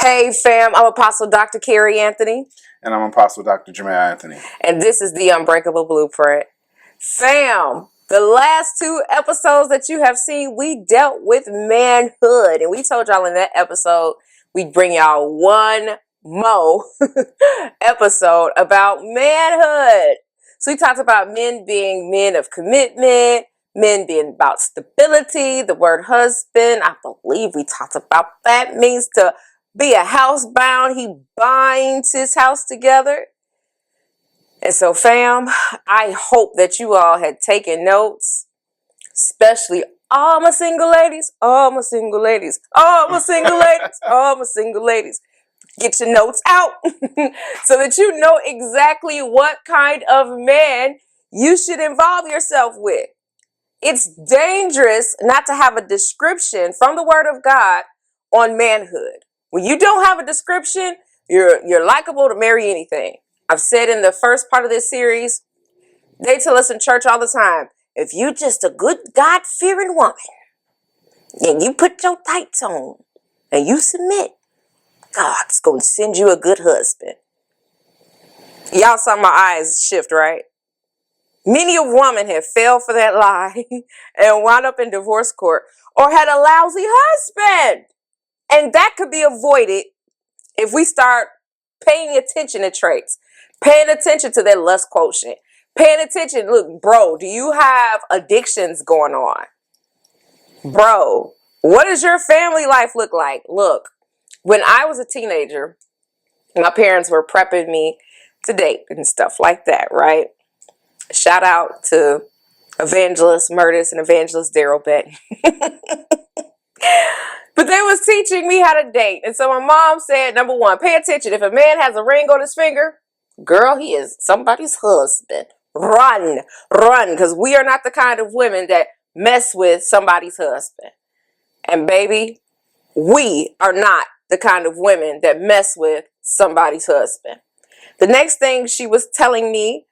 Hey fam, I'm Apostle Dr. Carrie Anthony. And I'm Apostle Dr. Jermaine Anthony. And this is the Unbreakable Blueprint. Fam, the last 2 episodes that you have seen, we dealt with manhood. And we told y'all in that episode, we'd bring y'all one more episode about manhood. So we talked about men being men of commitment, men being about stability. The word husband, I believe we talked about that, means to be a housebound. He binds his house together. And so, fam, I hope that you all had taken notes, especially all my single ladies, all my single ladies, all my single ladies, all my single ladies. Get your notes out so that you know exactly what kind of man you should involve yourself with. It's dangerous not to have a description from the Word of God on manhood. When you don't have a description, you're likable to marry anything. I've said in the first part of this series, they tell us in church all the time, if you just a good God-fearing woman, and you put your tights on, and you submit, God's going to send you a good husband. Y'all saw my eyes shift, right? Many a woman have fell for that lie and wound up in divorce court or had a lousy husband. And that could be avoided if we start paying attention to traits, paying attention to their lust quotient, paying attention. Look, bro, do you have addictions going on? Bro, what does your family life look like? Look, when I was a teenager, my parents were prepping me to date and stuff like that, right? Shout out to Evangelist Murtis and Evangelist Daryl Beck. But they was teaching me how to date. And so my mom said, number 1, pay attention. If a man has a ring on his finger, girl, he is somebody's husband. Run, because we are not the kind of women that mess with somebody's husband. And baby, we are not the kind of women that mess with somebody's husband. The next thing she was telling me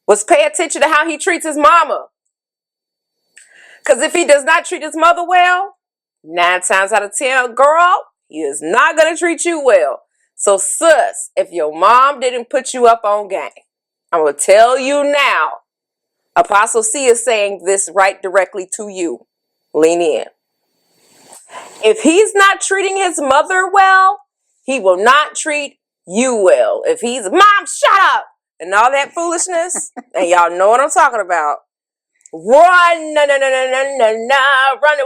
was pay attention to how he treats his mama. Because if he does not treat his mother well, 9 times out of 10, girl, he is not going to treat you well. So, sis, if your mom didn't put you up on game, I'm going to tell you now, Apostle C is saying this right directly to you. Lean in. If he's not treating his mother well, he will not treat you well. If he's, Mom, shut up, and all that foolishness, and y'all know what I'm talking about, run, no, run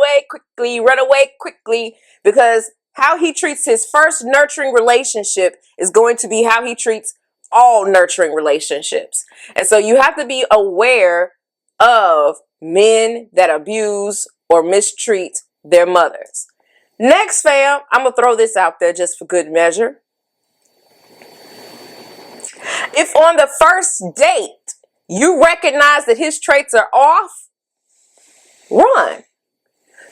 away quickly, because how he treats his first nurturing relationship is going to be how he treats all nurturing relationships. And so you have to be aware of men that abuse or mistreat their mothers. Next, fam, I'm going to throw this out there just for good measure. If on the first date you recognize that his traits are off, run.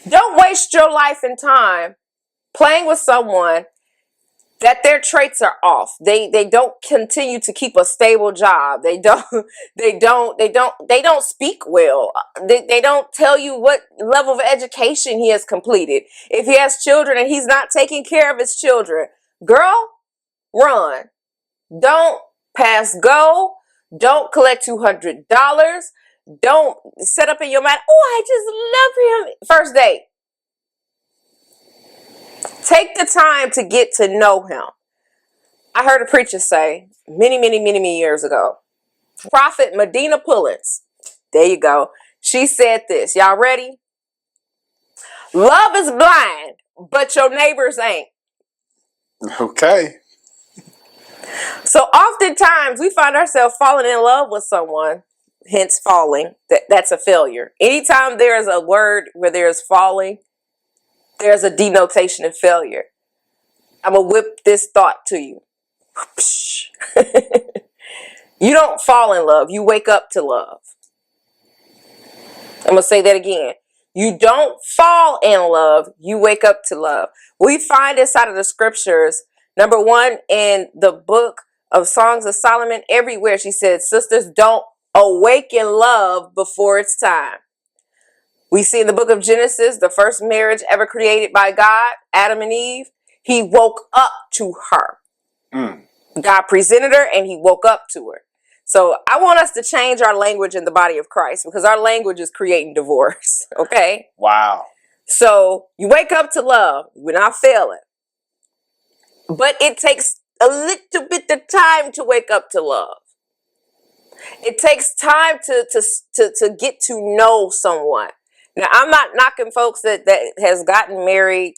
Don't waste your life and time playing with someone that their traits are off. They don't continue to keep a stable job. They don't speak well. They don't tell you what level of education he has completed. If he has children and he's not taking care of his children, girl, run. Don't pass go. Don't collect $200. Don't set up in your mind, oh, I just love him. First date. Take the time to get to know him. I heard a preacher say many years ago, Prophet Medina Pullins, there you go. She said this. Y'all ready? Love is blind, but your neighbors ain't. Okay. So oftentimes we find ourselves falling in love with someone, hence falling. That's a failure. Anytime there's a word where there's falling, there's a denotation of failure. I'm going to whip this thought to you. You don't fall in love. You wake up to love. I'm going to say that again. You don't fall in love. You wake up to love. We find inside of the scriptures, number 1, in the book of Songs of Solomon, everywhere she said, sisters, don't awaken love before it's time. We see in the book of Genesis, the first marriage ever created by God, Adam and Eve, he woke up to her. Mm. God presented her and he woke up to her. So I want us to change our language in the body of Christ, because our language is creating divorce. Okay. Wow. So you wake up to love. We're not failing. But it takes a little bit of time to wake up to love. It takes time to get to know someone. Now, I'm not knocking folks that has gotten married,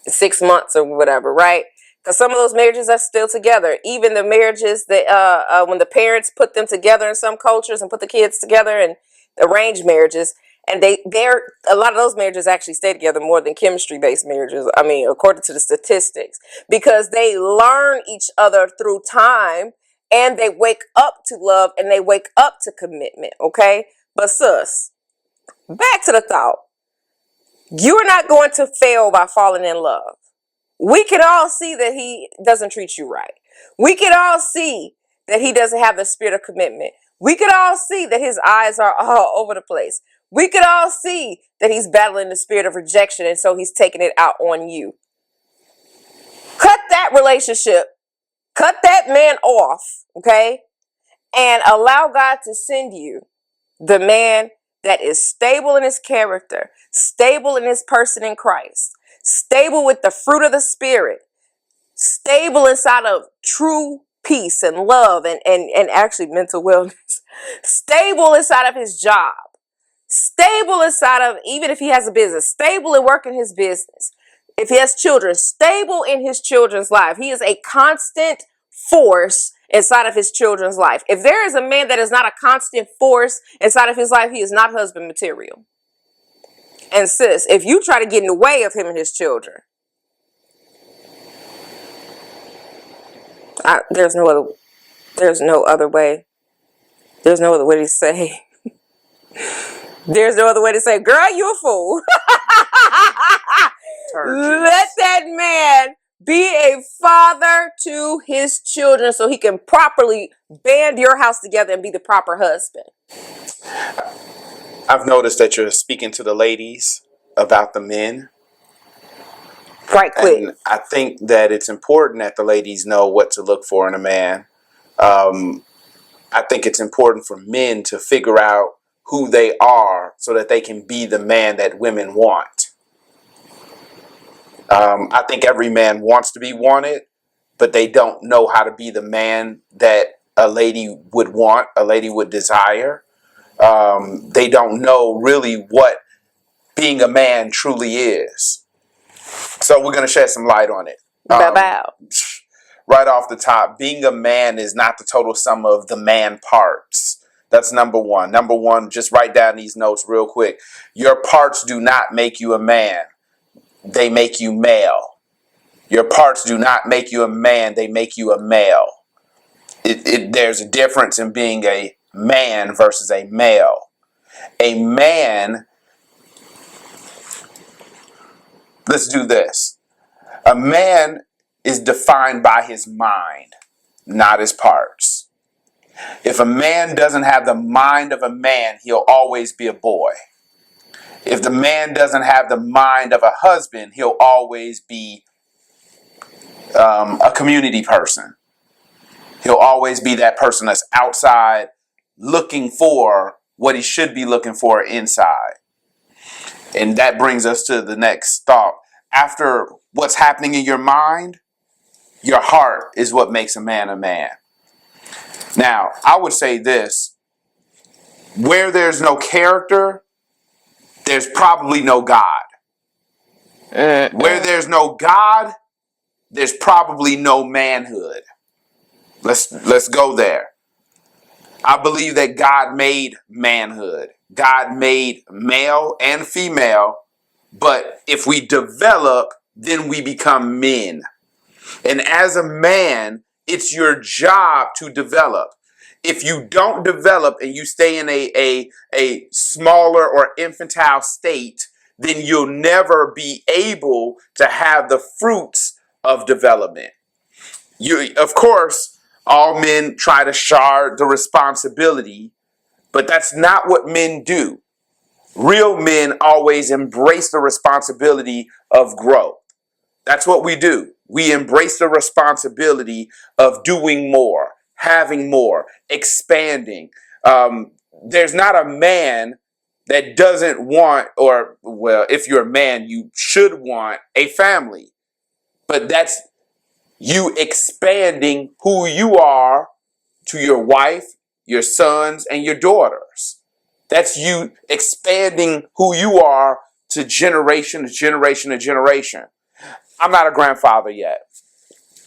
6 months or whatever, right? Because some of those marriages are still together. Even the marriages that when the parents put them together in some cultures and put the kids together, and arranged marriages, and they're a lot of those marriages actually stay together more than chemistry-based marriages. I mean, according to the statistics, because they learn each other through time, and they wake up to love, and they wake up to commitment. Okay, but sis, back to the thought. You are not going to fail by falling in love. We can all see that he doesn't treat you right. We can all see that he doesn't have the spirit of commitment. We could all see that his eyes are all over the place. We could all see that he's battling the spirit of rejection, and so he's taking it out on you. Cut that relationship. Cut that man off, okay? And allow God to send you the man that is stable in his character, stable in his person in Christ, stable with the fruit of the Spirit, stable inside of true peace and love and actually mental wellness, stable inside of his job, stable inside of, even if he has a business, stable in working his business. If he has children, stable in his children's life. He is a constant force inside of his children's life. If there is a man that is not a constant force inside of his life, he is not husband material. And sis, if you try to get in the way of him and his children, there's no other way. There's no other way to say. There's no other way to say, girl, you a fool. Let that man be a father to his children so he can properly band your house together and be the proper husband. I've noticed that you're speaking to the ladies about the men. Right quick. And I think that it's important that the ladies know what to look for in a man. I think it's important for men to figure out who they are so that they can be the man that women want. I think every man wants to be wanted, but they don't know how to be the man that a lady would want, a lady would desire. They don't know really what being a man truly is. So we're going to shed some light on it. Right off the top, being a man is not the total sum of the man parts. That's number one. Number one, just write down these notes real quick. Your parts do not make you a man. They make you male. Your parts do not make you a man. They make you a male. There's a difference in being a man versus a male. A man, let's do this. A man is defined by his mind, not his parts. If a man doesn't have the mind of a man, he'll always be a boy. If the man doesn't have the mind of a husband, he'll always be a community person. He'll always be that person that's outside looking for what he should be looking for inside. And that brings us to the next thought. After what's happening in your mind, your heart is what makes a man a man. Now, I would say this. Where there's no character, there's probably no God. Where there's no God, there's probably no manhood. Let's go there. I believe that God made manhood. God made male and female, but if we develop, then we become men. And as a man, it's your job to develop. If you don't develop and you stay in a smaller or infantile state, then you'll never be able to have the fruits of development. Of course, all men try to share the responsibility, but that's not what men do. Real men always embrace the responsibility of growth. That's what we do. we embrace the responsibility of doing more, having more, expanding. There's not a man that doesn't want, or, well, if you're a man, you should want a family. But that's you expanding who you are to your wife, your sons, and your daughters. That's you expanding who you are to generation to generation to generation. I'm not a grandfather yet,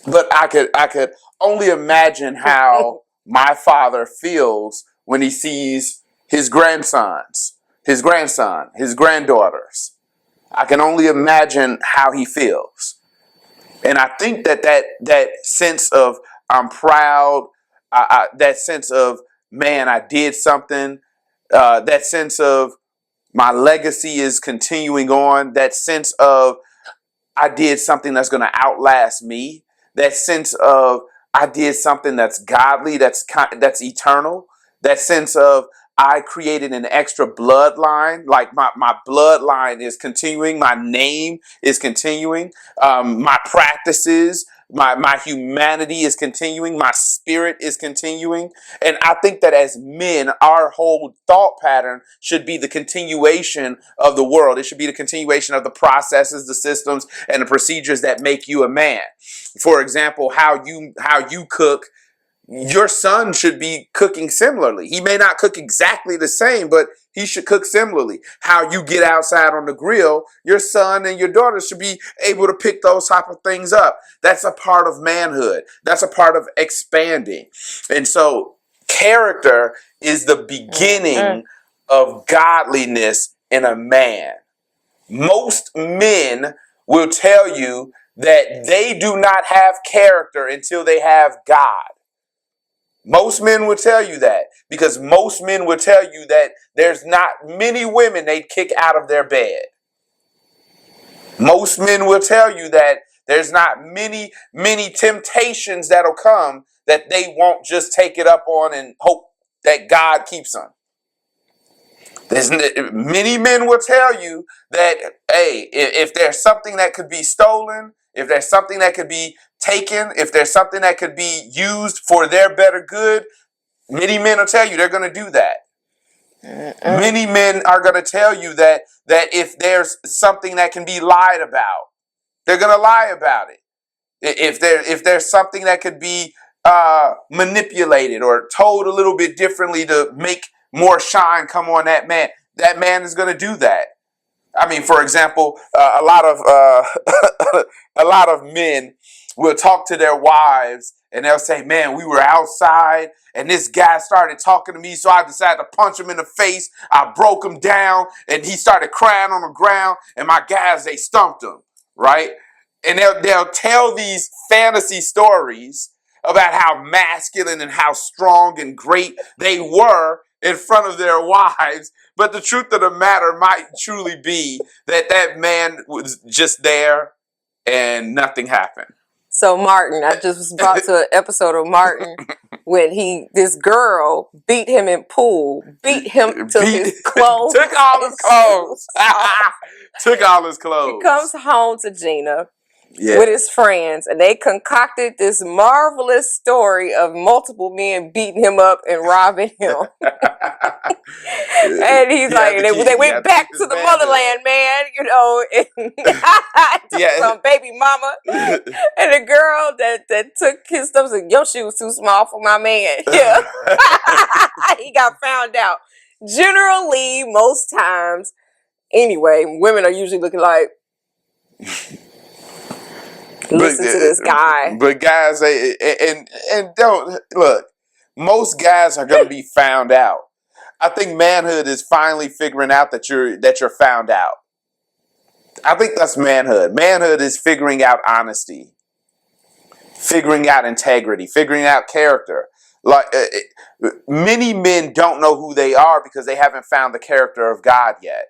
but I could only imagine how my father feels when he sees his grandsons, his grandson, his granddaughters. I can only imagine how he feels. And I think that sense of I'm proud, that sense of, man, I did something, that sense of my legacy is continuing on, that sense of I did something that's going to outlast me, that sense of I did something that's godly, that's eternal, that sense of I created an extra bloodline, like my bloodline is continuing, my name is continuing, my practices, my humanity is continuing, my spirit is continuing. And I think that as men, our whole thought pattern should be the continuation of the world. It should be the continuation of the processes, the systems, and the procedures that make you a man. For example, how you cook, your son should be cooking similarly. He may not cook exactly the same, but he should cook similarly. How you get outside on the grill, your son and your daughter should be able to pick those type of things up. That's a part of manhood. That's a part of expanding. And so character is the beginning of godliness in a man. Most men will tell you that they do not have character until they have God. Most men will tell you that, because most men will tell you that there's not many women they'd kick out of their bed. Most men will tell you that there's not many temptations that'll come that they won't just take it up on and hope that God keeps them. Many men will tell you that, hey, if there's something that could be stolen, if there's something that could be taken, if there's something that could be used for their better good, many men will tell you they're going to do that. Many men are going to tell you that if there's something that can be lied about, they're going to lie about it. If there's something that could be manipulated or told a little bit differently to make more shine come on that man is going to do that. I mean, for example, a lot of men will talk to their wives and they'll say, man, we were outside and this guy started talking to me, so I decided to punch him in the face. I broke him down and he started crying on the ground, and my guys, they stumped him, right? And they'll tell these fantasy stories about how masculine and how strong and great they were in front of their wives. But the truth of the matter might truly be that man was just there and nothing happened. So Martin, I just was brought to an episode of Martin when this girl beat him in pool, beat him to his clothes. Took all his clothes. Took all his clothes. He comes home to Gina with his friends, and they concocted this marvelous story of multiple men beating him up and robbing him. And he's like, they went back to the motherland, man, and took some baby mama. And the girl that took his stuff said, your shoe was too small for my man. Yeah. He got found out. Generally, most times, anyway, women are usually looking like, listen to this guy. But guys, and don't look. Most guys are going to be found out. I think manhood is finally figuring out that you're found out. I think that's manhood. Manhood is figuring out honesty, figuring out integrity, figuring out character. Like many men don't know who they are because they haven't found the character of God yet.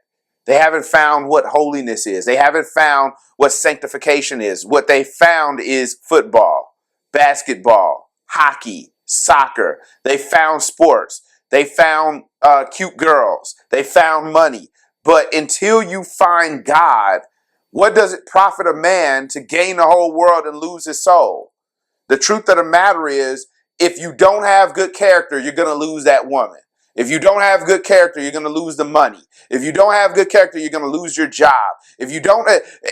They haven't found what holiness is. They haven't found what sanctification is. What they found is football, basketball, hockey, soccer. They found sports. They found cute girls. They found money. But until you find God, What does it profit a man to gain the whole world and lose his soul? The truth of the matter is, if you don't have good character, you're going to lose that woman. If you don't have good character, you're going to lose the money. If you don't have good character, you're going to lose your job. If you don't,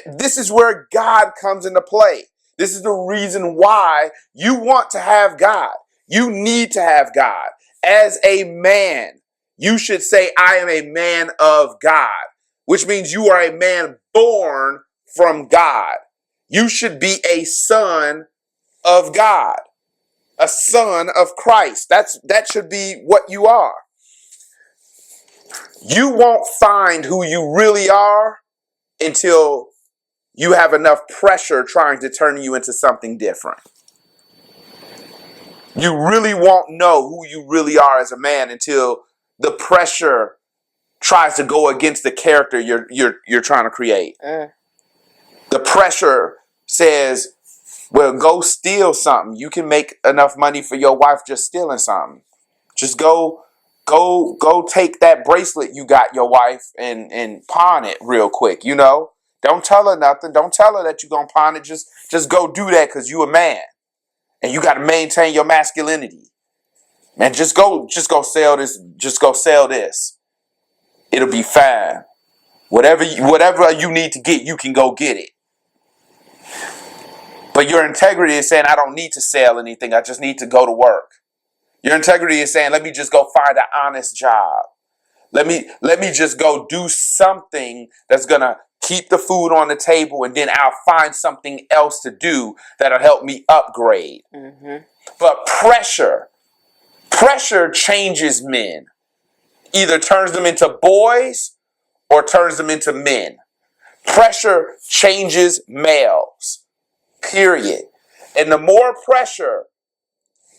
this is where God comes into play. This is the reason why you want to have God. You need to have God. As a man, you should say, I am a man of God, which means you are a man born from God. You should be a son of God, a son of Christ. That should be what you are. You won't find who you really are until you have enough pressure trying to turn you into something different. You really won't know who you really are as a man until the pressure tries to go against the character you're trying to create. The pressure says, well, go steal something. You can make enough money for your wife just stealing something. Just go take that bracelet you got your wife and pawn it real quick, you know? Don't tell her nothing. Don't tell her that you're going to pawn it. Just go do that because you a man. And you got to maintain your masculinity. Man, just go sell this. Just go sell this. It'll be fine. Whatever you need to get, you can go get it. But your integrity is saying, I don't need to sell anything. I just need to go to work. Your integrity is saying, let me just go find an honest job. Let me just go do something that's going to keep the food on the table, and then I'll find something else to do that'll help me upgrade. Mm-hmm. But pressure changes men. Either turns them into boys or turns them into men. Pressure changes males. Period. And the more pressure,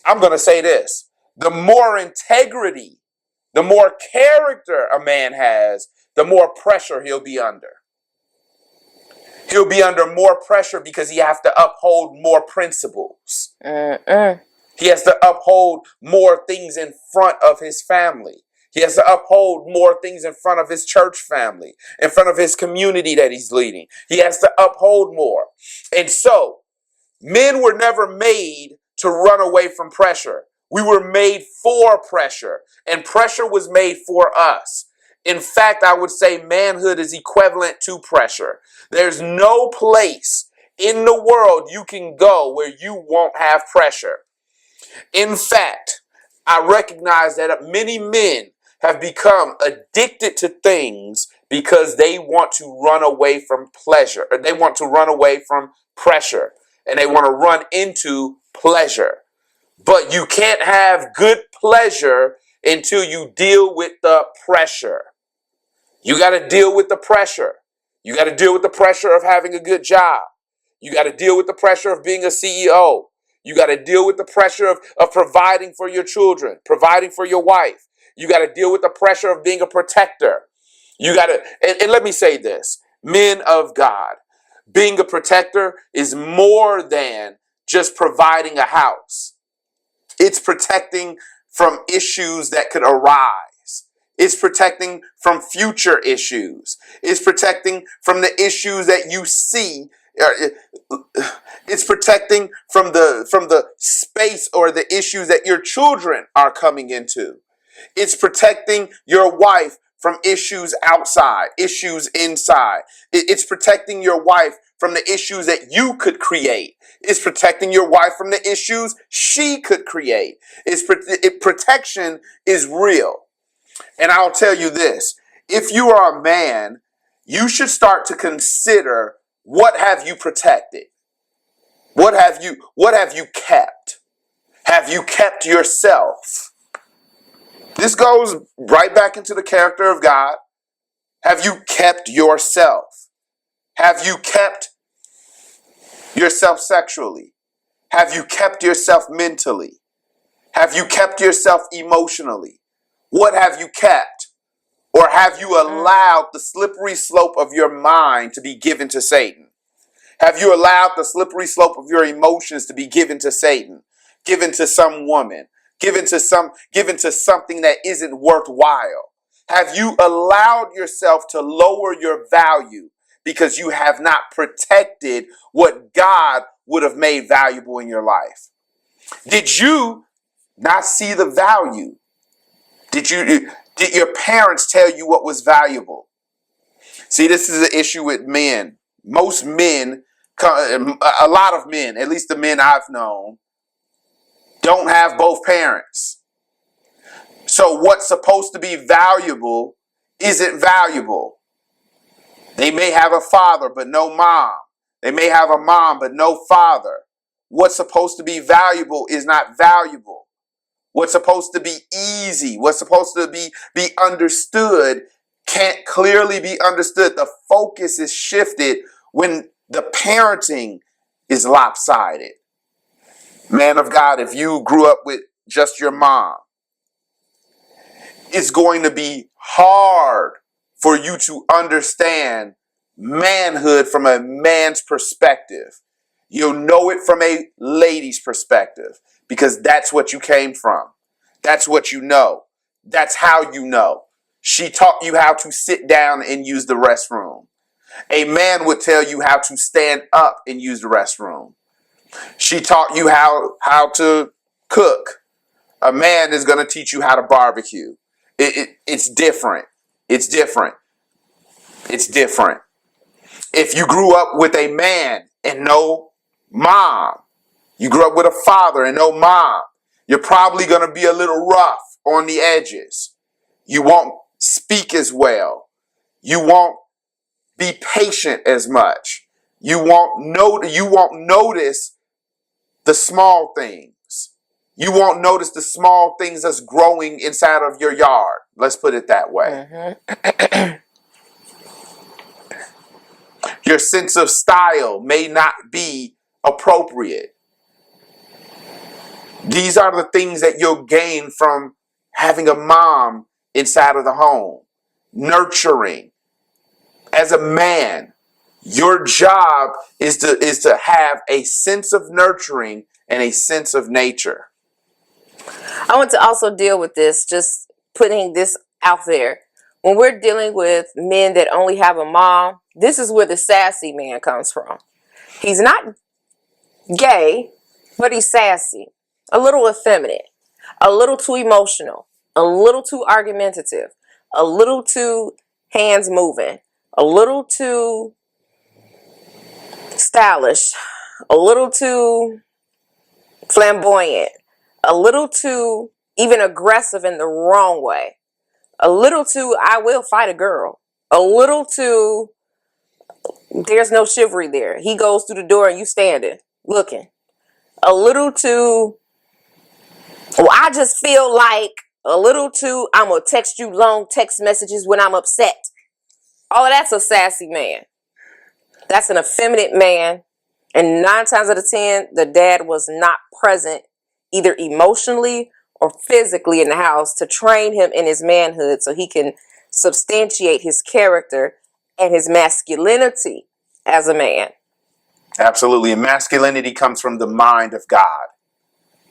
I'm going to say this, the more integrity, the more character a man has, the more pressure he'll be under. He'll be under more pressure because he has to uphold more principles. He has to uphold more things in front of his family. He has to uphold more things in front of his church family, in front of his community that he's leading. He has to uphold more. And so, men were never made to run away from pressure. We were made for pressure, and pressure was made for us. In fact, I would say manhood is equivalent to pressure. There's no place in the world you can go where you won't have pressure. In fact, I recognize that many men have become addicted to things because they want to run away from pleasure, or they want to run away from pressure, and they want to run into pleasure. But you can't have good pleasure until you deal with the pressure. You got to deal with the pressure. You got to deal with the pressure of having a good job. You got to deal with the pressure of being a CEO. You got to deal with the pressure of providing for your children, providing for your wife. You got to deal with the pressure of being a protector. You got to, and let me say this, men of God, being a protector is more than just providing a house. It's protecting from issues that could arise. It's protecting from future issues. It's protecting from the issues that you see. It's protecting from the space or the issues that your children are coming into. It's protecting your wife from issues outside, issues inside. It's protecting your wife from the issues that you could create. It's protecting your wife from the issues she could create. Protection is real. And I'll tell you this, if you are a man, you should start to consider, what have you protected? What have you kept? Have you kept yourself? This goes right back into the character of God. Have you kept yourself? Have you kept yourself sexually? Have you kept yourself mentally? Have you kept yourself emotionally? What have you kept? Or have you allowed the slippery slope of your mind to be given to Satan? Have you allowed the slippery slope of your emotions to be given to Satan? Given to some woman? Given to something that isn't worthwhile? Have you allowed yourself to lower your value because you have not protected what God would have made valuable in your life. Did you not see the value? Did your parents tell you what was valuable? See, this is an issue with men. Most men, a lot of men, at least the men I've known, don't have both parents. So what's supposed to be valuable isn't valuable. They may have a father, but no mom. They may have a mom, but no father. What's supposed to be valuable is not valuable. What's supposed to be easy, what's supposed to be understood, can't clearly be understood. The focus is shifted when the parenting is lopsided. Man of God, if you grew up with just your mom, it's going to be hard for you to understand manhood from a man's perspective. You'll know it from a lady's perspective because that's what you came from. That's what you know. That's how you know. She taught you how to sit down and use the restroom. A man would tell you how to stand up and use the restroom. She taught you how to cook. A man is going to teach you how to barbecue. It's different. It's different. It's different. If you grew up with a man and no mom, you grew up with a father and no mom, you're probably going to be a little rough on the edges. You won't speak as well. You won't be patient as much. You won't notice the small things. You won't notice the small things that's growing inside of your yard. Let's put it that way. Mm-hmm. Your sense of style may not be appropriate. These are the things that you'll gain from having a mom inside of the home. Nurturing. As a man, your job is to have a sense of nurturing and a sense of nature. I want to also deal with this, just putting this out there. When we're dealing with men that only have a mom, this is where the sassy man comes from. He's not gay, but he's sassy, a little effeminate, a little too emotional, a little too argumentative, a little too hands moving, a little too stylish, a little too flamboyant, a little too even aggressive in the wrong way, a little too I will fight a girl, a little too there's no chivalry there. He goes through the door and you standing looking. A little too, well, I just feel like, a little too, I'm going to text you long text messages when I'm upset. All of that's a sassy man. That's an effeminate man. And 9 times out of 10, the dad was not present either emotionally or physically in the house to train him in his manhood so he can substantiate his character and his masculinity as a man. Absolutely. And masculinity comes from the mind of God.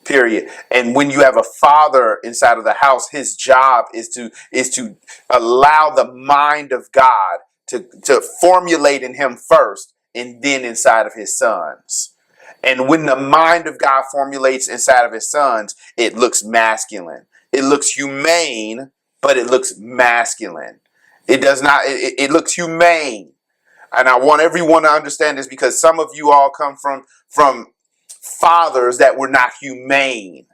Period. And when you have a father inside of the house, his job is to allow the mind of God to formulate in him first and then inside of his sons. And when the mind of God formulates inside of his sons, it looks masculine. It looks humane, but it looks masculine. It does not, it looks humane. And I want everyone to understand this because some of you all come from fathers that were not humane.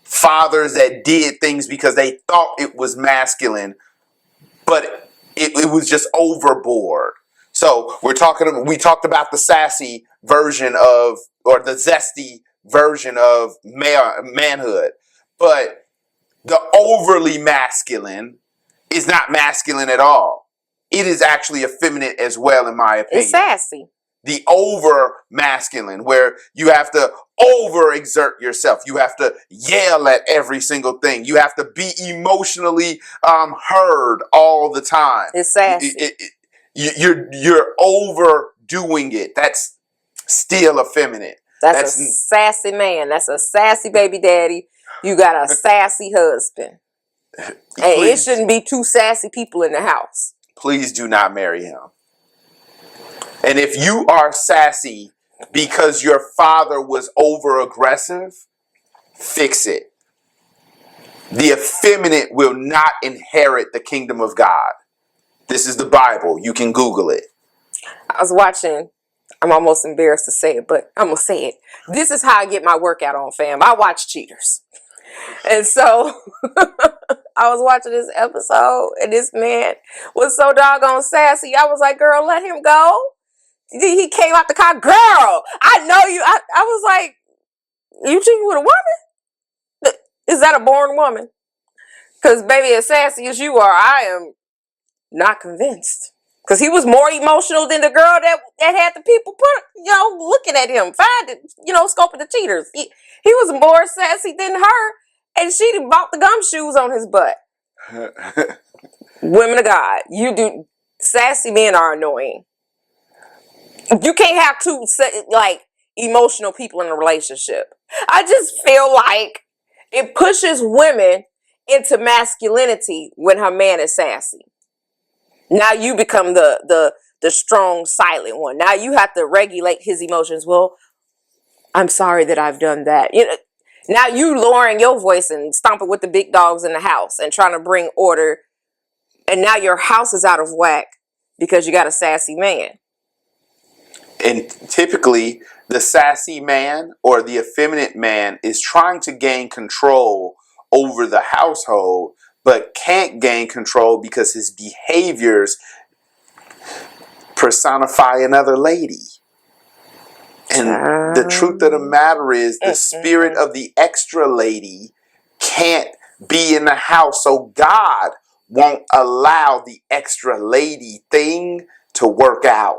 Fathers that did things because they thought it was masculine, but it was just overboard. So we talked about the sassy version of, or the zesty version of manhood, but the overly masculine is not masculine at all. It is actually effeminate as well, in my opinion. It's sassy. The over masculine, where you have to overexert yourself. You have to yell at every single thing. You have to be emotionally heard all the time. It's sassy. You're overdoing it. That's still effeminate. That's a sassy man. That's a sassy baby daddy. You got a sassy husband. And it shouldn't be 2 sassy people in the house. Please do not marry him. And if you are sassy because your father was over aggressive, fix it. The effeminate will not inherit the kingdom of God. This is the Bible. You can Google it. I was watching, I'm almost embarrassed to say it, but I'm going to say it. This is how I get my workout on, fam. I watch Cheaters. And so I was watching this episode, and this man was so doggone sassy. I was like, girl, let him go. He came out the car, girl, I know you. I was like, you cheating with a woman? Is that a born woman? Because, baby, as sassy as you are, I am not convinced. Because he was more emotional than the girl that had the people looking at him, scoping the cheaters. He was more sassy than her, and she bought the gumshoes on his butt. Women of God, sassy men are annoying. You can't have two emotional people in a relationship. I just feel like it pushes women into masculinity when her man is sassy. Now you become the strong, silent one. Now you have to regulate his emotions. Well, I'm sorry that I've done that. Now you lowering your voice and stomping with the big dogs in the house and trying to bring order. And now your house is out of whack because you got a sassy man. And typically, the sassy man or the effeminate man is trying to gain control over the household, but can't gain control because his behaviors personify another lady. And the truth of the matter is, the spirit of the extra lady can't be in the house. So God won't allow the extra lady thing to work out.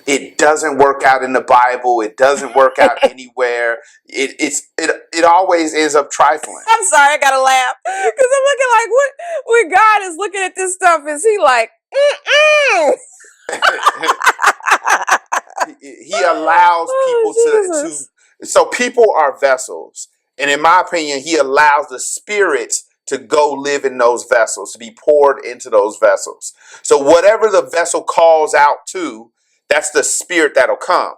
It doesn't work out in the Bible. It doesn't work out anywhere. It always ends up trifling. I'm sorry, I gotta laugh because I'm looking like, what? When God is looking at this stuff, is He like, He allows people so people are vessels, and in my opinion, He allows the spirits to go live in those vessels, to be poured into those vessels. So whatever the vessel calls out to, that's the spirit that'll come.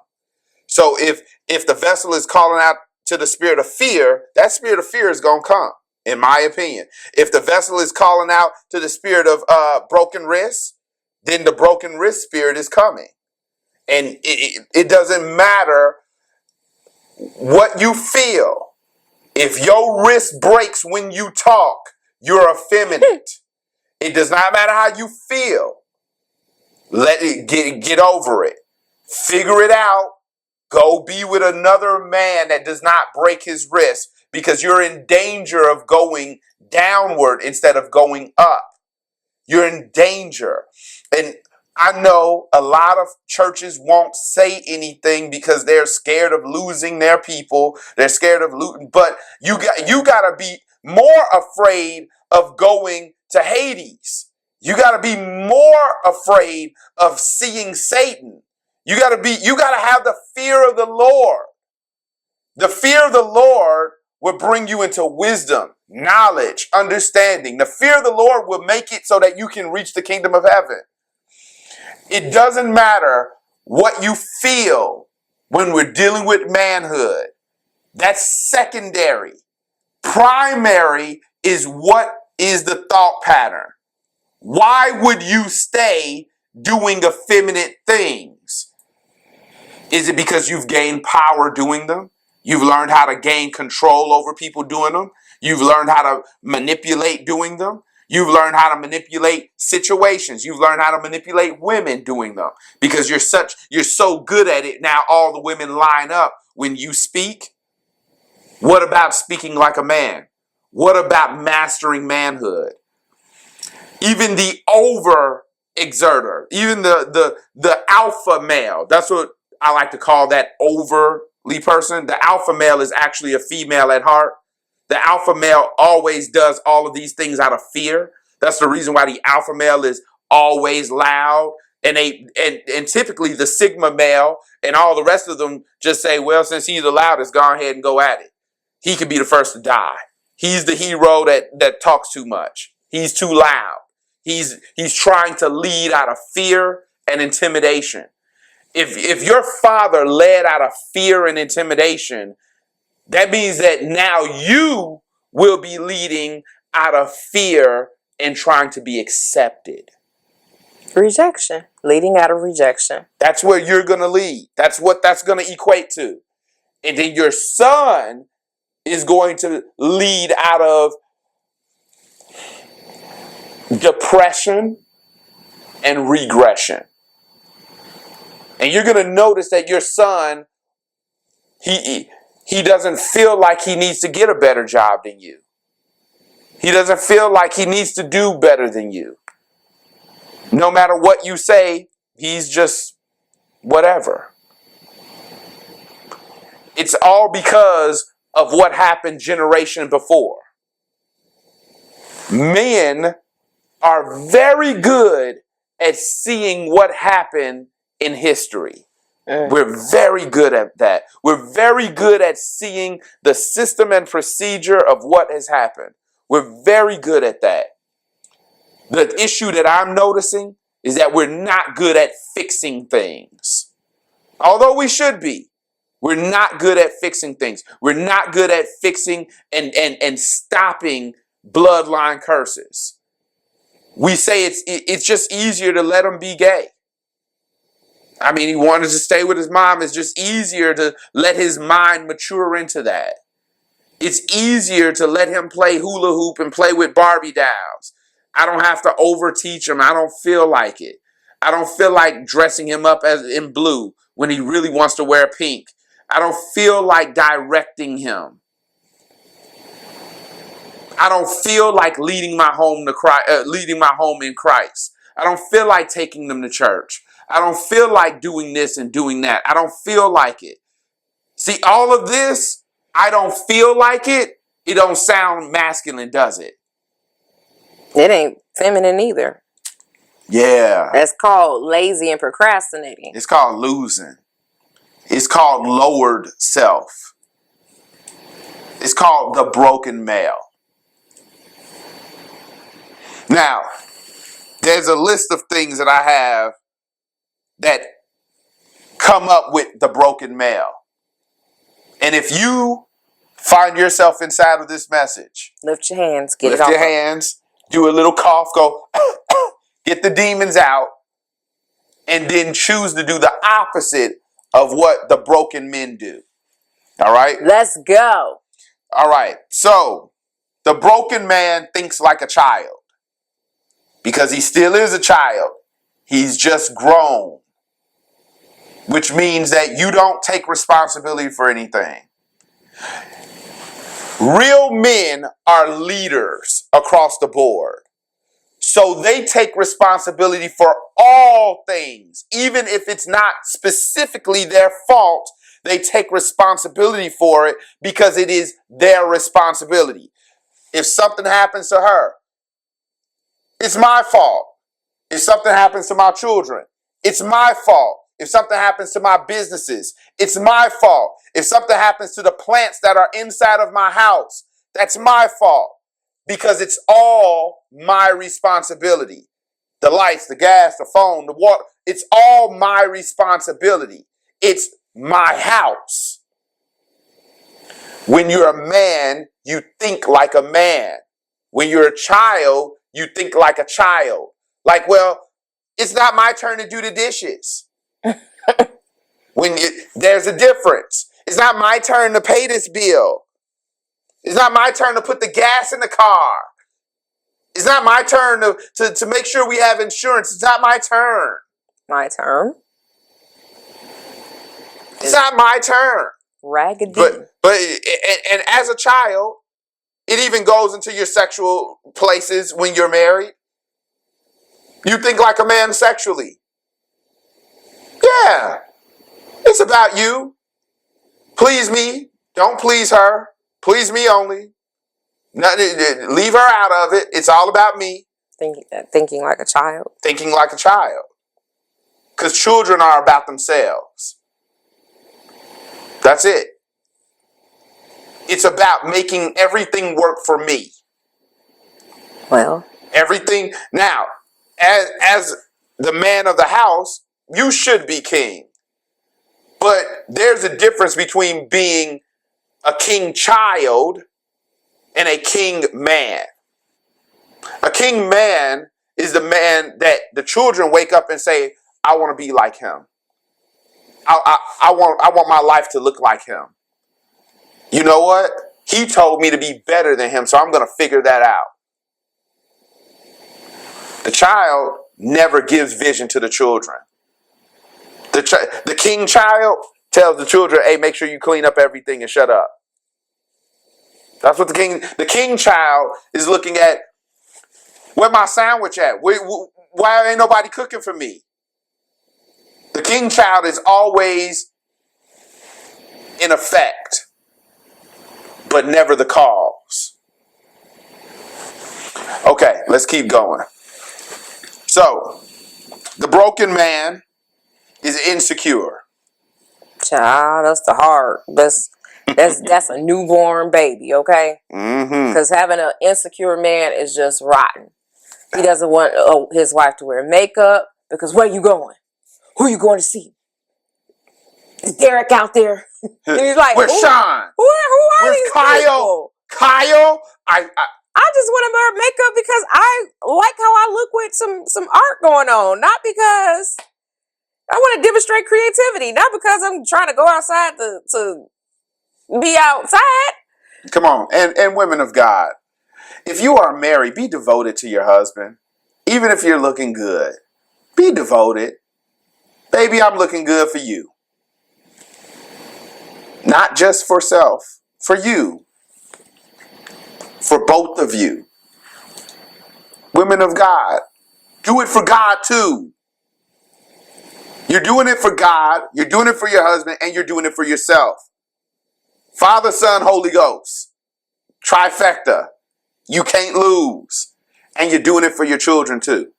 So if the vessel is calling out to the spirit of fear, that spirit of fear is going to come, in my opinion. If the vessel is calling out to the spirit of broken wrists, then the broken wrist spirit is coming. And it doesn't matter what you feel. If your wrist breaks when you talk, you're effeminate. It does not matter how you feel. Let it get over it. Figure it out. Go be with another man that does not break his wrist, because you're in danger of going downward instead of going up. You're in danger. And I know a lot of churches won't say anything because they're scared of losing their people. They're scared of losing. But you got to be more afraid of going to Hades. You got to be more afraid of seeing Satan. You got to have the fear of the Lord. The fear of the Lord will bring you into wisdom, knowledge, understanding. The fear of the Lord will make it so that you can reach the kingdom of heaven. It doesn't matter what you feel when we're dealing with manhood. That's secondary. Primary is what is the thought pattern. Why would you stay doing effeminate things? Is it because you've gained power doing them? You've learned how to gain control over people doing them? You've learned how to manipulate doing them? You've learned how to manipulate situations. You've learned how to manipulate women doing them because you're so good at it. Now all the women line up when you speak. What about speaking like a man? What about mastering manhood? Even the over exerter, even the alpha male. That's what I like to call that overly person. The alpha male is actually a female at heart. The alpha male always does all of these things out of fear. That's the reason why the alpha male is always loud. And typically the sigma male and all the rest of them just say, well, since he's the loudest, go ahead and go at it. He could be the first to die. He's the hero that talks too much. He's too loud. He's trying to lead out of fear and intimidation. If your father led out of fear and intimidation, that means that now you will be leading out of fear and trying to be accepted. Rejection. Leading out of rejection. That's where you're going to lead. That's what that's going to equate to. And then your son is going to lead out of depression and regression. And you're going to notice that your son, he doesn't feel like he needs to get a better job than you. He doesn't feel like he needs to do better than you. No matter what you say, he's just whatever. It's all because of what happened generation before. Men are very good at seeing what happened in history. We're very good at that. We're very good at seeing the system and procedure of what has happened. We're very good at that. The issue that I'm noticing is that we're not good at fixing things. Although we should be. We're not good at fixing things. We're not good at fixing and stopping bloodline curses. We say it's just easier to let him be gay. I mean, he wanted to stay with his mom. It's just easier to let his mind mature into that. It's easier to let him play hula hoop and play with Barbie dolls. I don't have to overteach him. I don't feel like it. I don't feel like dressing him up as in blue when he really wants to wear pink. I don't feel like directing him. I don't feel like leading my home in Christ. I don't feel like taking them to church. I don't feel like doing this and doing that. I don't feel like it. See, all of this, I don't feel like it. It don't sound masculine, does it? It ain't feminine either. Yeah. That's called lazy and procrastinating. It's called losing. It's called lowered self. It's called the broken male. Now, there's a list of things that I have that come up with the broken male. And if you find yourself inside of this message, lift your hands, get lift it off. your hands, do a little cough, go, get the demons out, and then choose to do the opposite of what the broken men do. All right? Let's go. All right. So, the broken man thinks like a child because he still is a child. He's just grown, which means that you don't take responsibility for anything. Real men are leaders across the board. So they take responsibility for all things. Even if it's not specifically their fault, they take responsibility for it because it is their responsibility. If something happens to her, it's my fault. If something happens to my children, it's my fault. If something happens to my businesses, it's my fault. If something happens to the plants that are inside of my house, that's my fault. Because it's all my responsibility. The lights, the gas, the phone, the water, it's all my responsibility. It's my house. When you're a man, you think like a man. When you're a child, you think like a child. Like, well, it's not my turn to do the dishes. There's a difference. It's not my turn to pay this bill. It's not my turn to put the gas in the car. It's not my turn to make sure we have insurance. It's not my turn. My turn. It's not my turn. Raggedy. But and as a child, it even goes into your sexual places when you're married. You think like a man sexually. Yeah. It's about you. Please me. Don't please her. Please me only. Leave her out of it. It's all about me. Thinking like a child. Thinking like a child. Because children are about themselves. That's it. It's about making everything work for me. Well. Everything. Now, as the man of the house, you should be king. But there's a difference between being a king child and a king man. A king man is the man that the children wake up and say, I want to be like him. I want my life to look like him. You know what? He told me to be better than him, so I'm going to figure that out. The child never gives vision to the children. The king child tells the children, hey, make sure you clean up everything and shut up. That's what the king child is looking at. Where my sandwich at? Why ain't nobody cooking for me? The king child is always in effect, but never the cause. Okay, let's keep going. So, the broken man is insecure. Child, that's the heart. That's a newborn baby, okay? Because having an insecure man is just rotten. He doesn't want his wife to wear makeup because where you going? Who you going to see? Is Derek out there? And he's like, where's Sean? Who are Where's these Kyle? people? Kyle? I just want to wear makeup because I like how I look with some art going on, not because I want to demonstrate creativity, not because I'm trying to go outside to be outside. Come on, and women of God, if you are married, be devoted to your husband. Even if you're looking good, be devoted. Baby, I'm looking good for you. Not just for self, for you. For both of you. Women of God, do it for God too. You're doing it for God, you're doing it for your husband, and you're doing it for yourself. Father, Son, Holy Ghost. Trifecta. You can't lose. And you're doing it for your children too.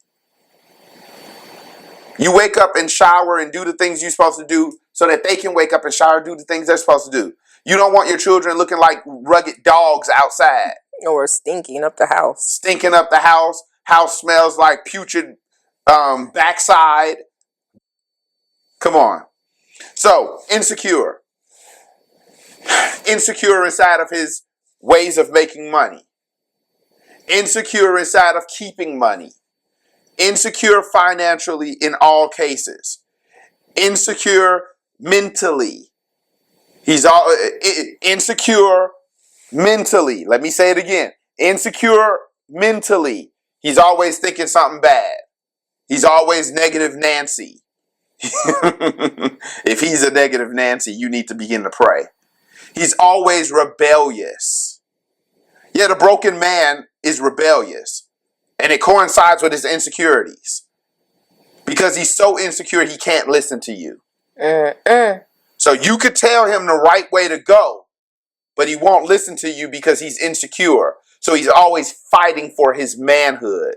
You wake up and shower and do the things you're supposed to do so that they can wake up and shower and do the things they're supposed to do. You don't want your children looking like rugged dogs outside. Or stinking up the house. Stinking up the house. House smells like putrid backside. Come on. So, insecure. Insecure inside of his ways of making money. Insecure inside of keeping money. Insecure financially in all cases. Insecure mentally. He's all insecure mentally. Let me say it again. Insecure mentally. He's always thinking something bad. He's always negative Nancy. If he's a negative Nancy, you need to begin to pray. He's always rebellious. Yeah, the broken man is rebellious. And it coincides with his insecurities. Because he's so insecure, he can't listen to you. So you could tell him the right way to go, but he won't listen to you because he's insecure. So he's always fighting for his manhood.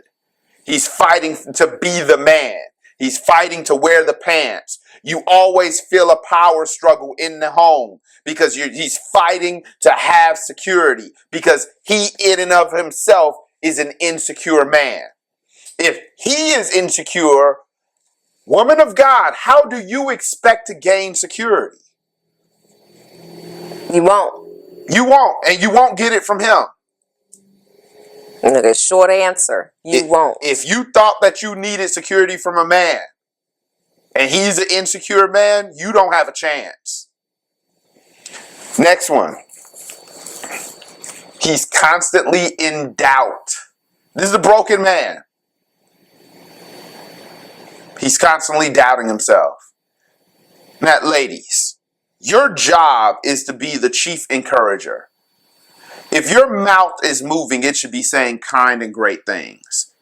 He's fighting to be the man. He's fighting to wear the pants. You always feel a power struggle in the home because he's fighting to have security because he in and of himself is an insecure man. If he is insecure, woman of God, how do you expect to gain security? You won't. You won't, and you won't get it from him. The short answer, you won't. If you thought that you needed security from a man, and he's an insecure man, you don't have a chance. Next one. He's constantly in doubt. This is a broken man. He's constantly doubting himself. Now, ladies, your job is to be the chief encourager. If your mouth is moving, it should be saying kind and great things.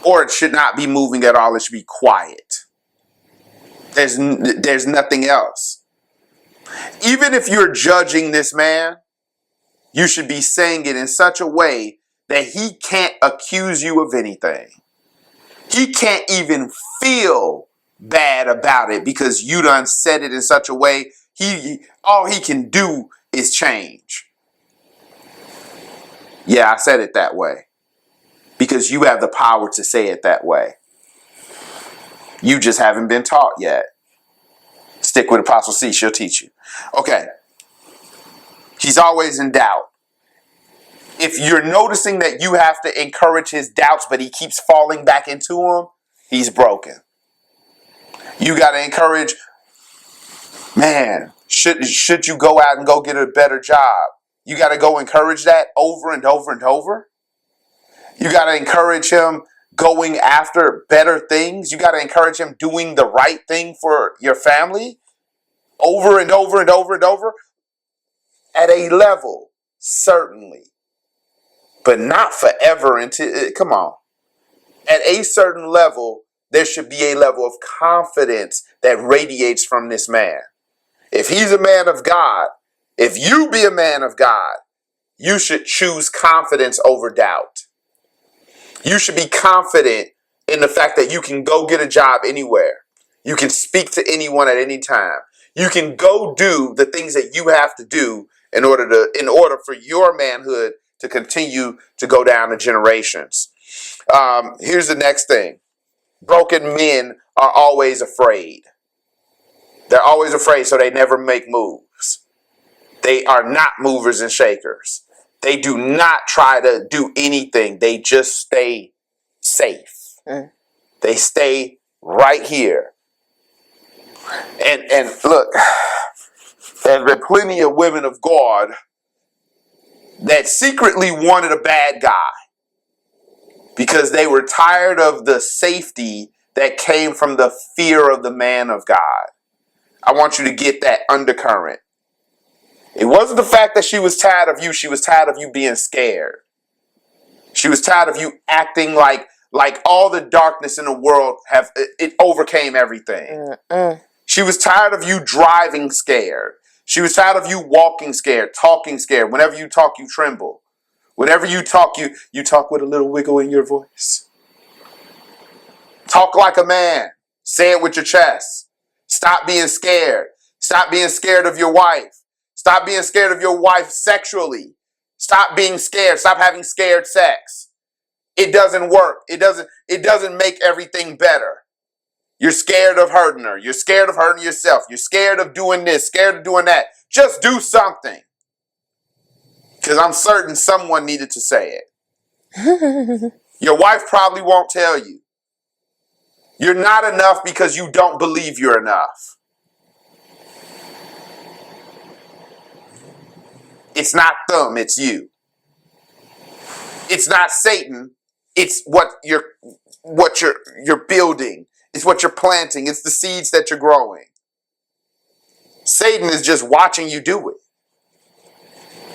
Or it should not be moving at all. It should be quiet. There's nothing else. Even if you're judging this man, you should be saying it in such a way that he can't accuse you of anything. He can't even feel bad about it because you done said it in such a way. All he can do is change. Yeah, I said it that way. Because you have the power to say it that way. You just haven't been taught yet. It's Stick with Apostle C. She'll teach you. Okay. He's always in doubt. If you're noticing that you have to encourage his doubts, but he keeps falling back into them, he's broken. You got to encourage, man, should you go out and go get a better job? You got to go encourage that over and over and over. You got to encourage him going after better things. You got to encourage him doing the right thing for your family over and over and over and over. At a level, certainly. But not forever until, come on. At a certain level, there should be a level of confidence that radiates from this man. If he's a man of God, if you be a man of God, you should choose confidence over doubt. You should be confident in the fact that you can go get a job anywhere. You can speak to anyone at any time. You can go do the things that you have to do in order for your manhood to continue to go down the generations. Here's the next thing. Broken men are always afraid. They're always afraid, so they never make moves. They are not movers and shakers. They do not try to do anything. They just stay safe. They stay right here. And look, there's been plenty of women of God that secretly wanted a bad guy because they were tired of the safety that came from the fear of the man of God. I want you to get that undercurrent. It wasn't the fact that she was tired of you. She was tired of you being scared. She was tired of you acting like all the darkness in the world it overcame everything. She was tired of you driving scared. She was tired of you walking scared, talking scared. Whenever you talk, you tremble. Whenever you talk, you talk with a little wiggle in your voice. Talk like a man. Say it with your chest. Stop being scared. Stop being scared of your wife. Stop being scared of your wife sexually. Stop being scared. Stop having scared sex. It doesn't work. It doesn't make everything better. You're scared of hurting her. You're scared of hurting yourself. You're scared of doing this, scared of doing that. Just do something. Because I'm certain someone needed to say it. Your wife probably won't tell you. You're not enough because you don't believe you're enough. It's not them, it's you. It's not Satan. It's what you're building. It's what you're planting. It's the seeds that you're growing. Satan is just watching you do it.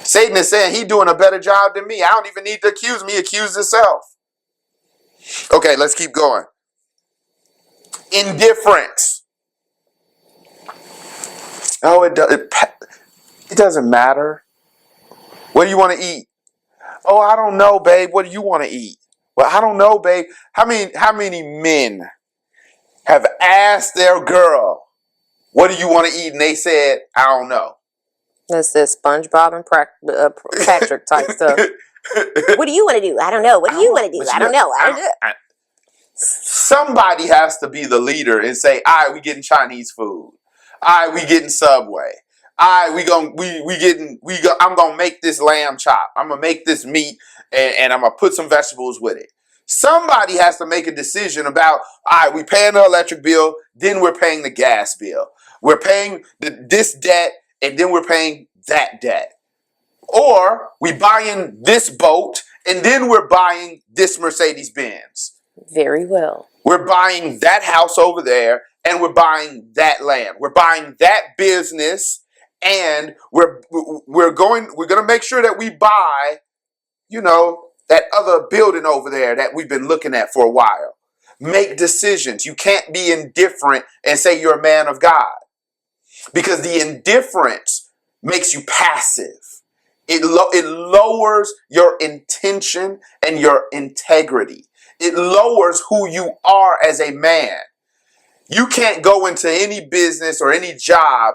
Satan is saying he's doing a better job than me. I don't even need to accuse me. Accuse himself. Okay, let's keep going. Indifference. Oh, it doesn't matter. What do you want to eat? Oh, I don't know, babe. What do you want to eat? Well, I don't know, babe. How many men have asked their girl, what do you want to eat? And they said, I don't know. That's this SpongeBob and Patrick type stuff. What do you want to do? I don't know. What do you want to do? I don't know. Somebody has to be the leader and say, all right, we getting Chinese food. All right, we getting Subway. All right, I'm going to make this lamb chop. I'm going to make this meat and I'm going to put some vegetables with it. Somebody has to make a decision about, all right, we paying the electric bill, then we're paying the gas bill. We're paying this debt, and then we're paying that debt. Or we buying this boat, and then we're buying this Mercedes-Benz. Very well. We're buying that house over there, and we're buying that land. We're buying that business, and we're going to make sure that we buy, that other building over there that we've been looking at for a while. Make decisions. You can't be indifferent and say you're a man of God. Because the indifference makes you passive. It lowers your intention and your integrity. It lowers who you are as a man. You can't go into any business or any job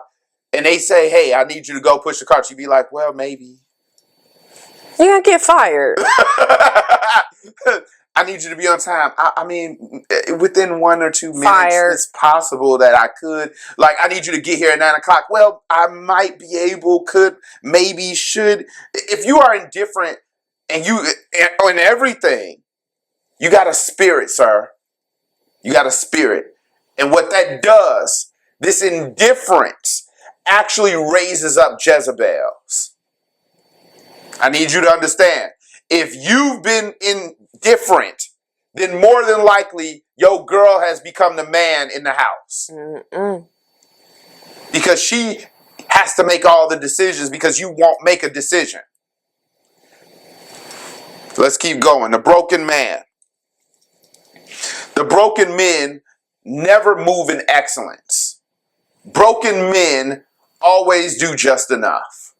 and they say, hey, I need you to go push the cart. You'd be like, well, maybe. You're going to get fired. I need you to be on time. I mean, within 1 or 2 minutes, Fired. it's possible that I could. Like, I need you to get here at 9 o'clock. Well, I might be able, could, maybe, should. If you are indifferent and you in everything, you got a spirit, sir. You got a spirit. And what that does, this indifference actually raises up Jezebels. I need you to understand. If you've been indifferent, then more than likely your girl has become the man in the house. Because she has to make all the decisions because you won't make a decision. Let's keep going. The broken man. The broken men never move in excellence. Broken men always do just enough.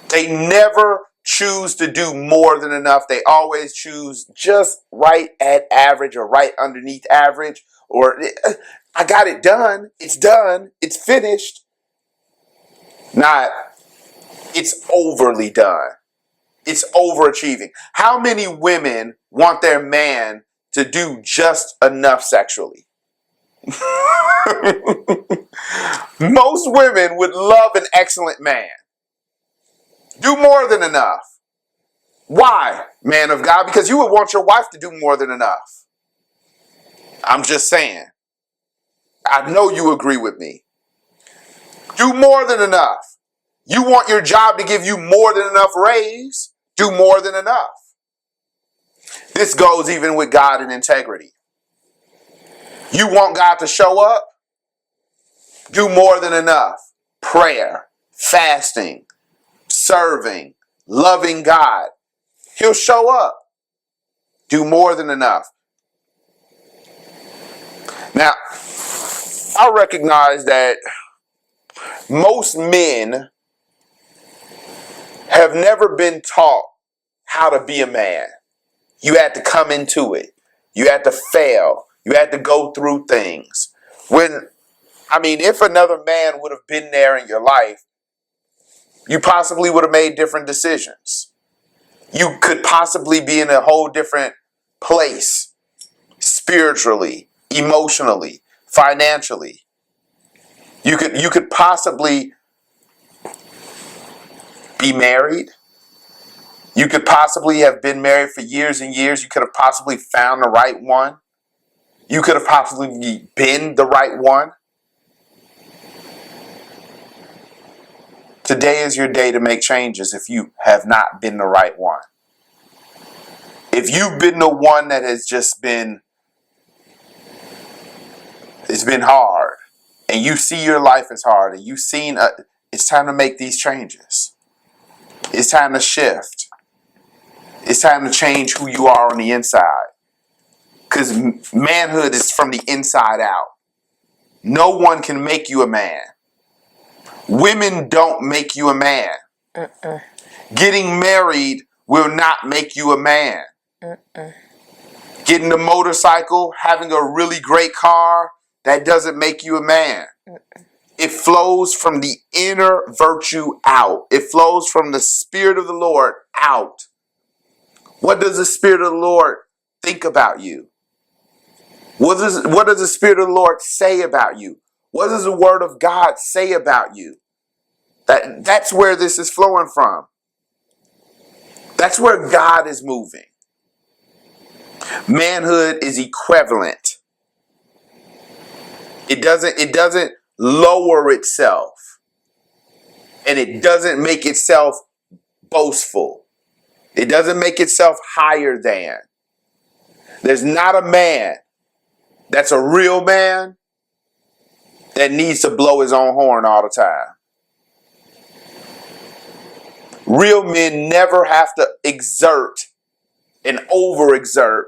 They never choose to do more than enough. They always choose just right at average or right underneath average. Or I got it done. It's done. It's finished. Not, it's overly done. It's overachieving. How many women want their man to do just enough sexually? Most women would love an excellent man. Do more than enough. Why, man of God? Because you would want your wife to do more than enough. I'm just saying. I know you agree with me. Do more than enough. You want your job to give you more than enough raise. Do more than enough. This goes even with God and integrity. You want God to show up? Do more than enough. Prayer, fasting, serving, loving God. He'll show up. Do more than enough. Now, I recognize that most men have never been taught how to be a man. You had to come into it. You had to fail. You had to go through things. If another man would have been there in your life, you possibly would have made different decisions. You could possibly be in a whole different place, spiritually, emotionally, financially. You could possibly be married. You could possibly have been married for years and years. You could have possibly found the right one. You could have possibly been the right one. Today is your day to make changes if you have not been the right one. If you've been the one that has just been, it's been hard, and you see your life as hard, and you've seen, it's time to make these changes. It's time to shift. It's time to change who you are on the inside. Because manhood is from the inside out. No one can make you a man. Women don't make you a man. Getting married will not make you a man. Getting a motorcycle, having a really great car, that doesn't make you a man. It flows from the inner virtue out. It flows from the Spirit of the Lord out. What does the Spirit of the Lord think about you? What does the Spirit of the Lord say about you? What does the Word of God say about you? That's where this is flowing from. That's where God is moving. Manhood is equivalent. It doesn't lower itself. And it doesn't make itself boastful. It doesn't make itself higher than. There's not a man that's a real man that needs to blow his own horn all the time. Real men never have to exert and overexert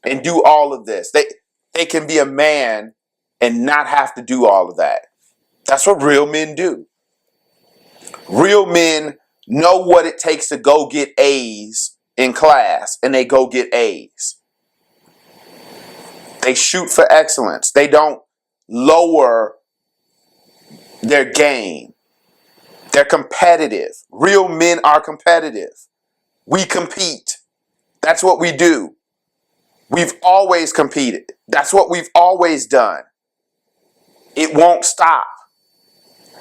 and do all of this. They can be a man and not have to do all of that. That's what real men do. Real men know what it takes to go get A's in class, and they go get A's. They shoot for excellence. They don't lower their game. They're competitive. Real men are competitive. We compete. That's what we do. We've always competed. That's what we've always done. It won't stop.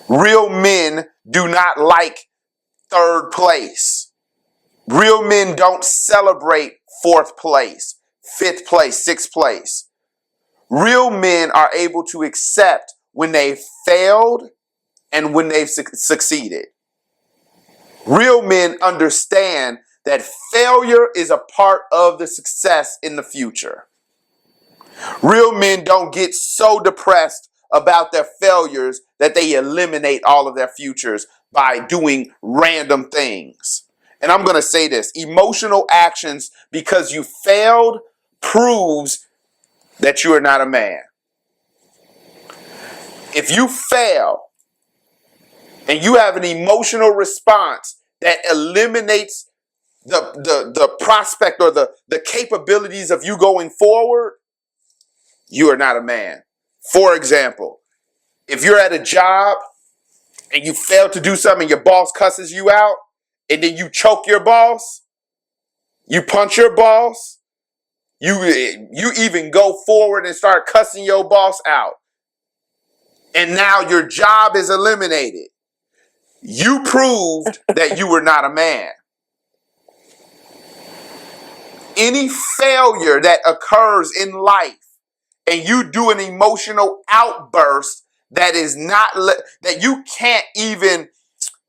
Real men do not like third place. Real men don't celebrate fourth place, fifth place, sixth place. Real men are able to accept when they failed and when they've succeeded. Real men understand that failure is a part of the success in the future. Real men don't get so depressed about their failures that they eliminate all of their futures by doing random things. And I'm going to say this, emotional actions because you failed proves that you are not a man. If you fail and you have an emotional response that eliminates the prospect or the capabilities of you going forward, you are not a man. For example, if you're at a job and you fail to do something, your boss cusses you out, and then you choke your boss, you punch your boss, you even go forward and start cussing your boss out, and now your job is eliminated. You proved that you were not a man. Any failure that occurs in life and you do an emotional outburst that is not, that you can't even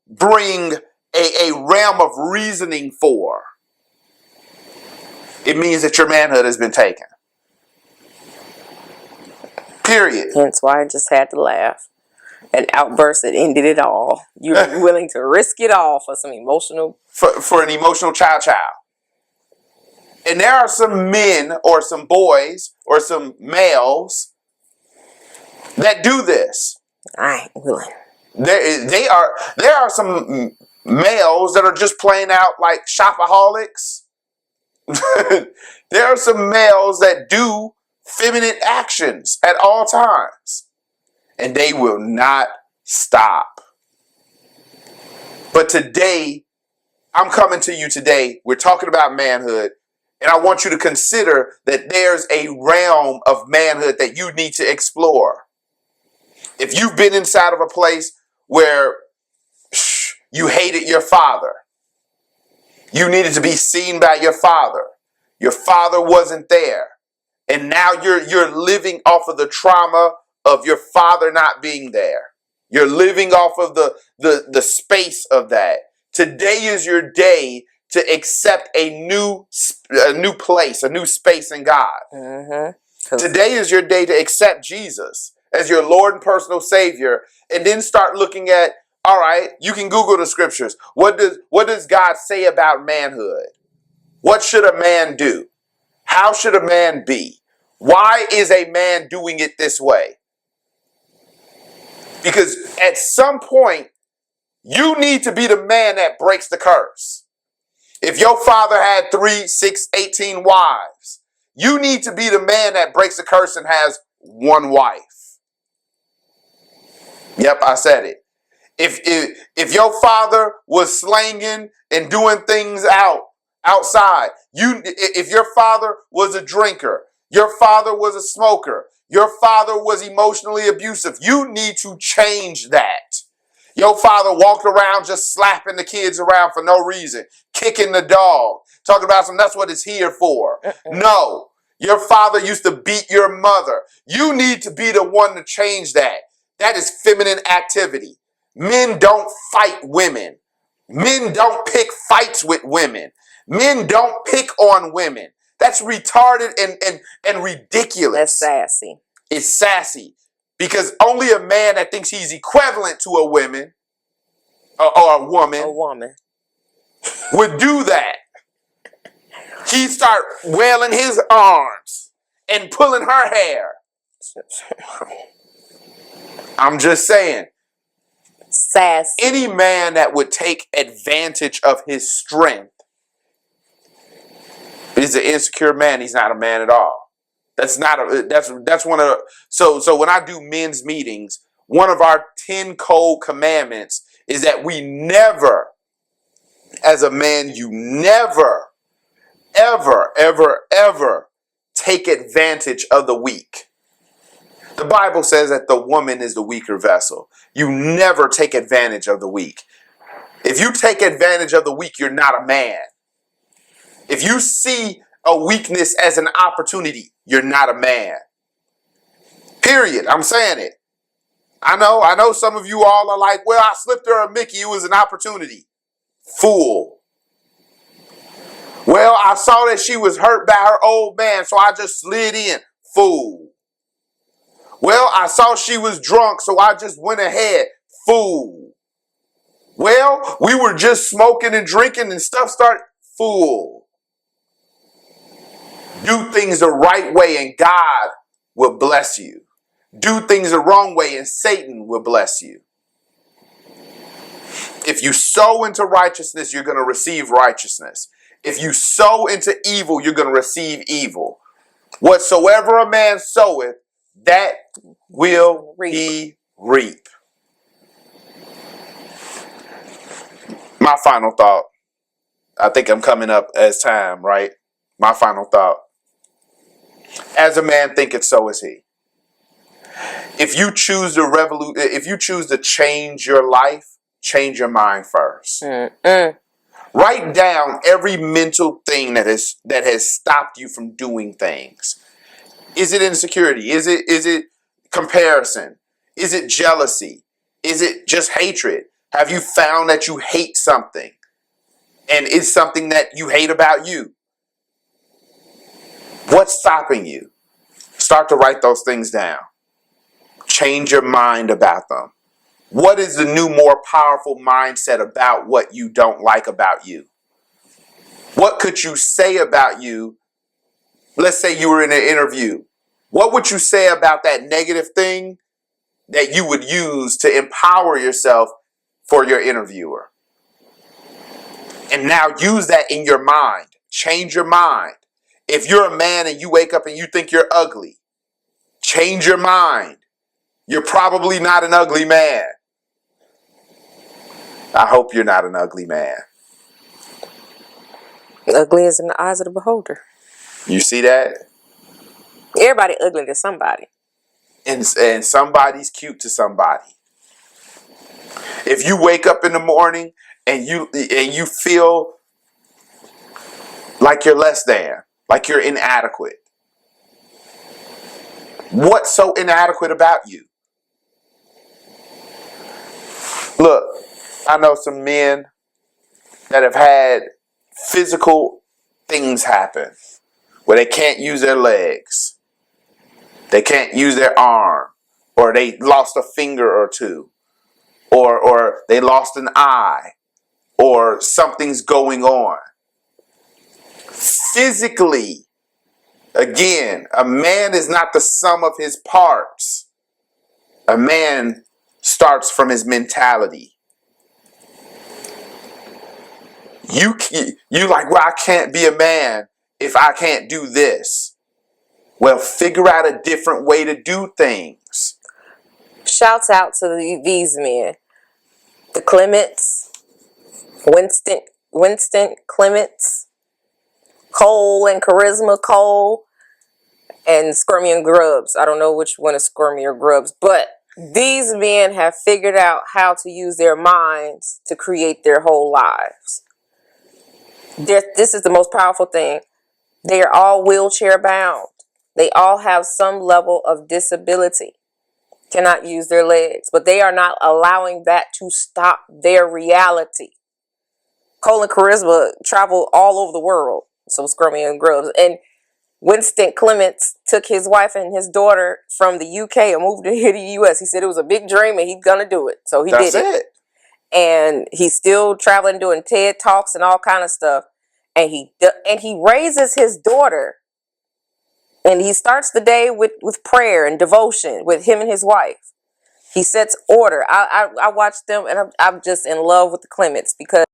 bring a realm of reasoning for, it means that your manhood has been taken. Period. Hence why I just had to laugh. An outburst that ended it all. You're willing to risk it all for some emotional... For an emotional child. And there are some men or some boys or some males that do this. I ain't willing. There are some males that are just playing out like shopaholics. There are some males that do feminine actions at all times. And they will not stop. But today, I'm coming to you today. We're talking about manhood. And I want you to consider that there's a realm of manhood that you need to explore. If you've been inside of a place where you hated your father, you needed to be seen by your father wasn't there, and now you're living off of the trauma of your father not being there. You're living off of the space of that. Today is your day to accept a new place, a new space in God. Mm-hmm. Today is your day to accept Jesus as your Lord and personal Savior, and then start looking at, all right, you can Google the scriptures. What does God say about manhood? What should a man do? How should a man be? Why is a man doing it this way? Because at some point, you need to be the man that breaks the curse. If your father had 3, 6, 18 wives, you need to be the man that breaks the curse and has one wife. Yep, I said it. If your father was slanging and doing things outside, if your father was a drinker, your father was a smoker, your father was emotionally abusive, you need to change that. Your father walked around just slapping the kids around for no reason, kicking the dog, talking about that's what it's here for. No, your father used to beat your mother. You need to be the one to change that. That is feminine activity. Men don't fight women. Men don't pick fights with women. Men don't pick on women. That's retarded and ridiculous. That's sassy. It's sassy. Because only a man that thinks he's equivalent to a woman or a woman would do that. He'd start wailing his arms and pulling her hair. I'm just saying. Sassy. Any man that would take advantage of his strength is an insecure man. He's not a man at all. That's one of so when I do men's meetings, one of our 10 code commandments is that we never, as a man, you never, ever, ever, ever take advantage of the weak. The Bible says that the woman is the weaker vessel. You never take advantage of the weak. If you take advantage of the weak, you're not a man. If you see a weakness as an opportunity, you're not a man. Period. I'm saying it. I know some of you all are like, well, I slipped her a Mickey. It was an opportunity. Fool. Well, I saw that she was hurt by her old man, so I just slid in. Fool. Well, I saw she was drunk, so I just went ahead. Fool. Well, we were just smoking and drinking and stuff started. Fool. Do things the right way and God will bless you. Do things the wrong way and Satan will bless you. If you sow into righteousness, you're going to receive righteousness. If you sow into evil, you're going to receive evil. Whatsoever a man soweth, that will he reap. My final thought. I think I'm coming up as time, right? My final thought. As a man thinketh, so is he. If you choose to change your life, change your mind first. Write down every mental thing that has stopped you from doing things. Is it insecurity? Is it comparison? Is it jealousy? Is it just hatred? Have you found that you hate something? And it's something that you hate about you? What's stopping you? Start to write those things down. Change your mind about them. What is the new, more powerful mindset about what you don't like about you? What could you say about you? Let's say you were in an interview. What would you say about that negative thing that you would use to empower yourself for your interviewer? And now use that in your mind. Change your mind. If you're a man and you wake up and you think you're ugly, change your mind. You're probably not an ugly man. I hope you're not an ugly man. Ugly is in the eyes of the beholder. You see that? Everybody ugly to somebody. And somebody's cute to somebody. If you wake up in the morning and you feel like you're less than, like you're inadequate, what's so inadequate about you? Look, I know some men that have had physical things happen where they can't use their legs, they can't use their arm, or they lost a finger or two, or they lost an eye, or something's going on. Physically, again, a man is not the sum of his parts. A man starts from his mentality. You like, well, I can't be a man if I can't do this. Well, figure out a different way to do things. Shouts out to these men. The Clements, Winston Clements, Cole and Charisma Cole, and Squirmy and Grubbs. I don't know which one is Squirmy or Grubbs, but these men have figured out how to use their minds to create their whole lives. This is the most powerful thing. They are all wheelchair bound. They all have some level of disability. Cannot use their legs, but they are not allowing that to stop their reality. Cole and Charisma travel all over the world. So Scrummy and Grubbs. And Winston Clements took his wife and his daughter from the UK and moved here to the US. He said it was a big dream and he's going to do it. So he did it. And he's still traveling, doing TED Talks and all kind of stuff. And he raises his daughter. And he starts the day with prayer and devotion with him and his wife. He sets order. I watch them and I'm just in love with the Clements because